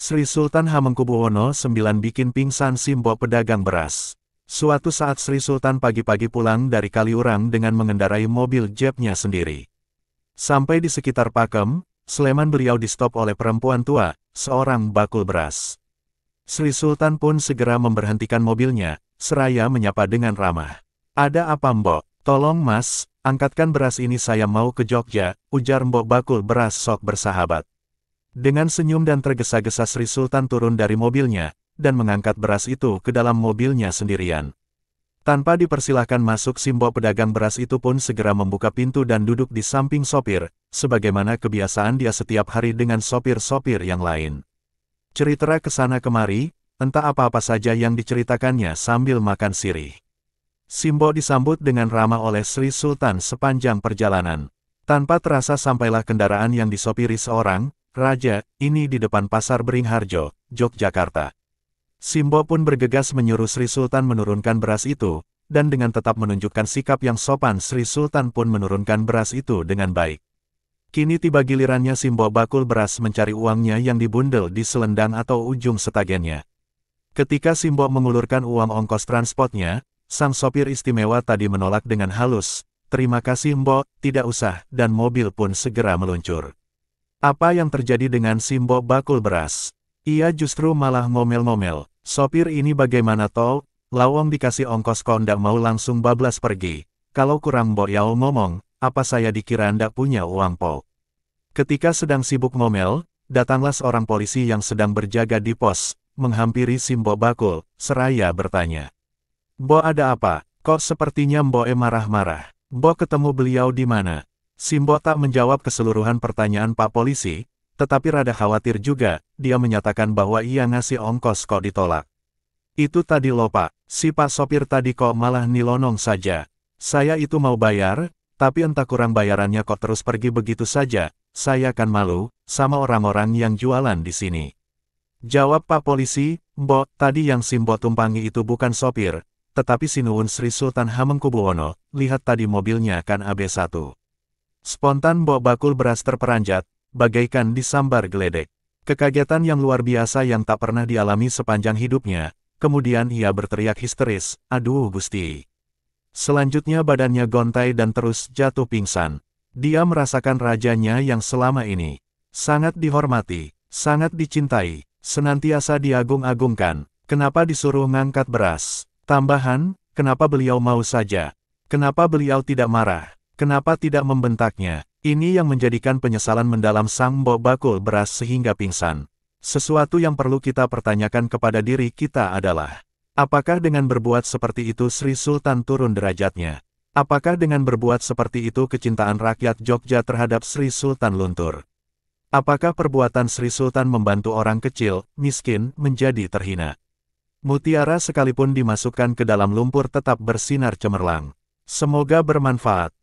Sri Sultan Hamengkubuwono IX bikin pingsan si mbok pedagang beras. Suatu saat Sri Sultan pagi-pagi pulang dari Kaliurang dengan mengendarai mobil jeepnya sendiri. Sampai di sekitar Pakem, Sleman beliau di-stop oleh perempuan tua, seorang bakul beras. Sri Sultan pun segera memberhentikan mobilnya, seraya menyapa dengan ramah. "Ada apa mbok? Tolong mas, angkatkan beras ini, saya mau ke Jogja," ujar mbok bakul beras sok bersahabat. Dengan senyum dan tergesa-gesa Sri Sultan turun dari mobilnya, dan mengangkat beras itu ke dalam mobilnya sendirian. Tanpa dipersilahkan masuk, si mbok pedagang beras itu pun segera membuka pintu dan duduk di samping sopir, sebagaimana kebiasaan dia setiap hari dengan sopir-sopir yang lain. Cerita kesana kemari, entah apa-apa saja yang diceritakannya sambil makan sirih. Si mbok disambut dengan ramah oleh Sri Sultan sepanjang perjalanan. Tanpa terasa sampailah kendaraan yang disopiri seorang raja, ini di depan Pasar Beringharjo, Yogyakarta. Si mbok pun bergegas menyuruh Sri Sultan menurunkan beras itu, dan dengan tetap menunjukkan sikap yang sopan Sri Sultan pun menurunkan beras itu dengan baik. Kini tiba gilirannya si mbok bakul beras mencari uangnya yang dibundel di selendang atau ujung setagennya. Ketika si mbok mengulurkan uang ongkos transportnya, sang sopir istimewa tadi menolak dengan halus, "Terima kasih mbok, tidak usah," dan mobil pun segera meluncur. Apa yang terjadi dengan si mbok bakul beras? Ia justru malah ngomel-ngomel, "Sopir ini bagaimana toh? Lawang dikasih ongkos kok ndak mau langsung bablas pergi. Kalau kurang mbok yau ngomong, apa saya dikira ndak punya uang po?" Ketika sedang sibuk ngomel, datanglah seorang polisi yang sedang berjaga di pos, menghampiri si mbok bakul, seraya bertanya, "Mbok ada apa? Kok sepertinya mbok marah-marah? Mbok ketemu beliau di mana?" Si mbok tak menjawab keseluruhan pertanyaan Pak Polisi, tetapi rada khawatir juga, dia menyatakan bahwa ia ngasih ongkos kok ditolak. "Itu tadi loh Pak, si Pak sopir tadi kok malah nilonong saja. Saya itu mau bayar, tapi entah kurang bayarannya kok terus pergi begitu saja, saya kan malu, sama orang-orang yang jualan di sini." Jawab Pak Polisi, "Mbok, tadi yang si mbok tumpangi itu bukan sopir, tetapi Sinuwun Sri Sultan Hamengkubuwono, lihat tadi mobilnya kan AB1. Spontan mbok bakul beras terperanjat, bagaikan disambar geledek. Kekagetan yang luar biasa yang tak pernah dialami sepanjang hidupnya, kemudian ia berteriak histeris, "Aduh Gusti!" Selanjutnya badannya gontai dan terus jatuh pingsan. Dia merasakan rajanya yang selama ini sangat dihormati, sangat dicintai, senantiasa diagung-agungkan. Kenapa disuruh ngangkat beras? Tambahan, kenapa beliau mau saja? Kenapa beliau tidak marah? Kenapa tidak membentaknya? Ini yang menjadikan penyesalan mendalam sang mbok bakul beras sehingga pingsan. Sesuatu yang perlu kita pertanyakan kepada diri kita adalah, apakah dengan berbuat seperti itu Sri Sultan turun derajatnya? Apakah dengan berbuat seperti itu kecintaan rakyat Jogja terhadap Sri Sultan luntur? Apakah perbuatan Sri Sultan membantu orang kecil, miskin, menjadi terhina? Mutiara sekalipun dimasukkan ke dalam lumpur tetap bersinar cemerlang. Semoga bermanfaat.